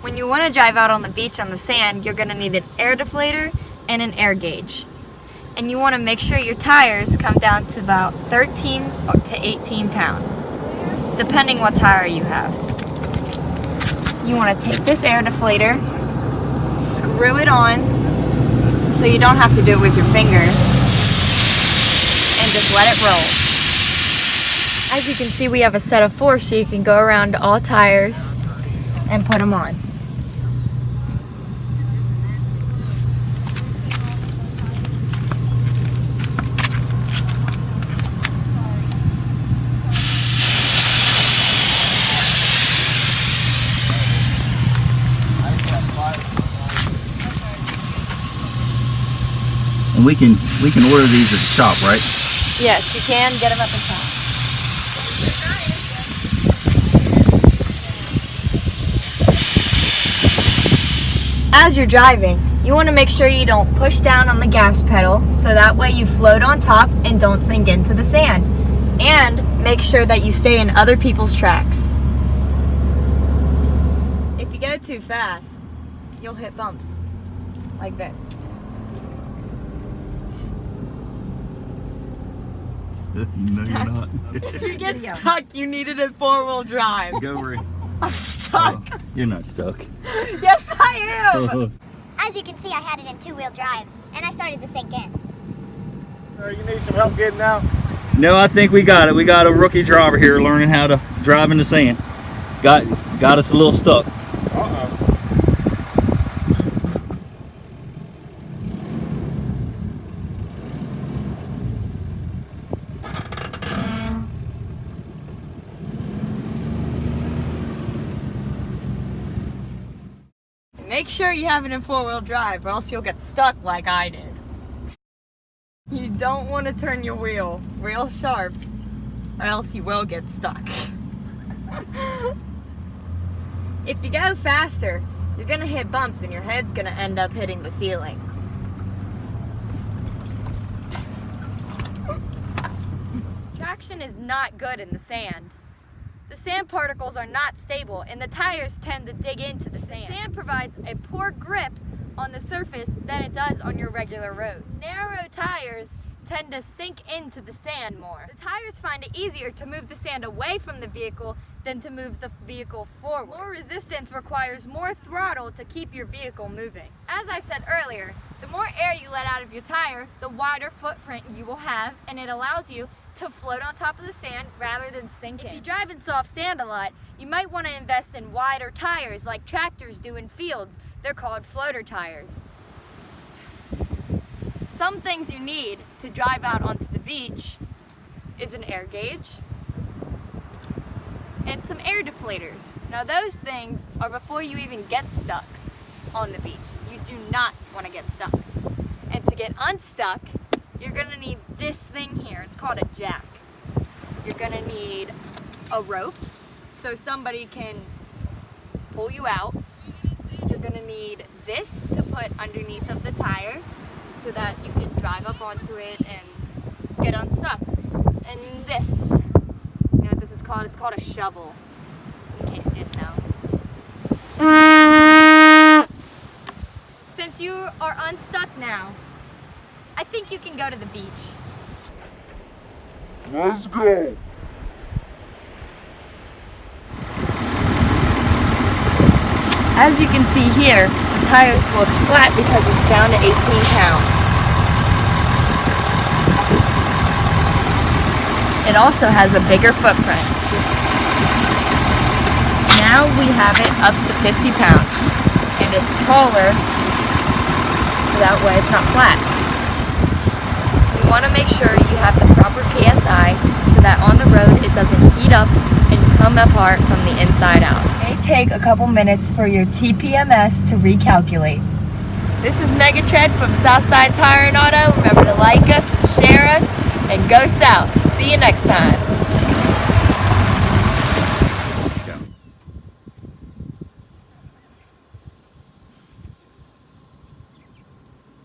When you want to drive out on the beach on the sand, you're going to need an air deflator and an air gauge. And you want to make sure your tires come down to about 13 to 18 pounds, depending what tire you have. You want to take this air deflator, screw it on, so you don't have to do it with your finger, and just let it roll. As you can see, we have a set of 4, so you can go around all tires and put them on. And we can order these at the shop, right? Yes, you can get them at the shop. As you're driving, you want to make sure you don't push down on the gas pedal, so that way you float on top and don't sink into the sand. And make sure that you stay in other people's tracks. If you go too fast, you'll hit bumps like this. No, you're not. If you get stuck, you needed a 4-wheel drive. Go, Ray. I'm stuck. Oh, you're not stuck. Yes, I am. As you can see, I had it in 2-wheel drive, and I started to sink in. You need some help getting out? No, I think we got it. We got a rookie driver here learning how to drive in the sand. Got us a little stuck. Uh-oh. Make sure you have it in 4-wheel drive, or else you'll get stuck like I did. You don't want to turn your wheel real sharp, or else you will get stuck. If you go faster, you're gonna hit bumps and your head's gonna end up hitting the ceiling. Traction is not good in the sand. The sand particles are not stable and the tires tend to dig into the sand. The sand provides a poor grip on the surface than it does on your regular roads. Narrow tires tend to sink into the sand more. The tires find it easier to move the sand away from the vehicle than to move the vehicle forward. More resistance requires more throttle to keep your vehicle moving. As I said earlier, the more air you let out of your tire, the wider footprint you will have, and it allows you to float on top of the sand rather than sink in. If you drive in soft sand a lot, you might want to invest in wider tires like tractors do in fields. They're called floater tires. Some things you need to drive out onto the beach is an air gauge and some air deflators. Now those things are before you even get stuck on the beach. You do not want to get stuck. And to get unstuck, you're gonna need this thing here. It's called a jack. You're gonna need a rope so somebody can pull you out. You're gonna need this to put underneath of the tire so that you can drive up onto it and get unstuck. And this, you know what this is called? It's called a shovel, in case you didn't know. Since you are unstuck now, I think you can go to the beach. Let's go. As you can see here, the tires looks flat because it's down to 18 pounds. It also has a bigger footprint. Now we have it up to 50 pounds, and it's taller, so that way it's not flat. You want to make sure you have the proper PSI so that on the road it doesn't heat up and come apart from the inside out. It may take a couple minutes for your TPMS to recalculate. This is MEG A TREAD from Southside Tire and Auto. Remember to like us, share us, and go south. See you next time.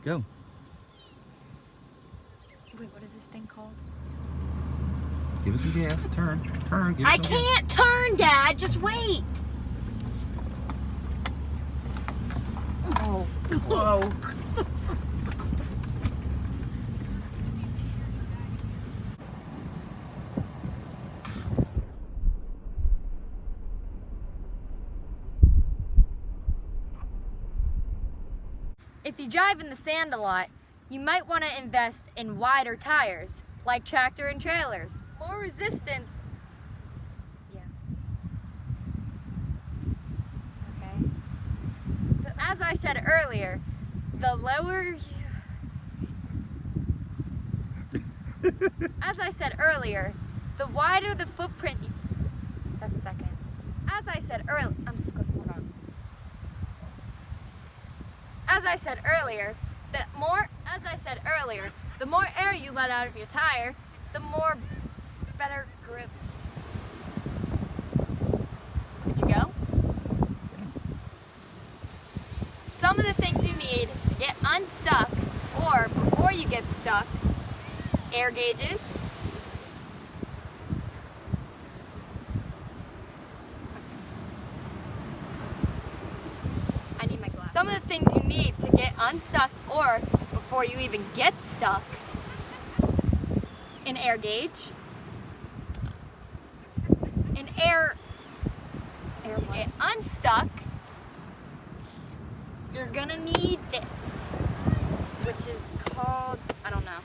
Go. Wait, what is this thing called? Give us some gas. Turn. Give us I some gas. can't turn, Dad. Just wait. Whoa. If you drive in the sand a lot, you might want to invest in wider tires, like tractor and trailers. More resistance. Yeah. Okay. As I said earlier, the lower you... As I said earlier, the wider the footprint you... That's a second. As I said earlier, hold on. As I said earlier, the more air you let out of your tire, the more better grip. Did you go? Some of the things you need to get unstuck, or before you get stuck: air gauges, some of the things you need to get unstuck or before you even get stuck: an air gauge, to get unstuck, you're gonna need this, which is called, I don't know.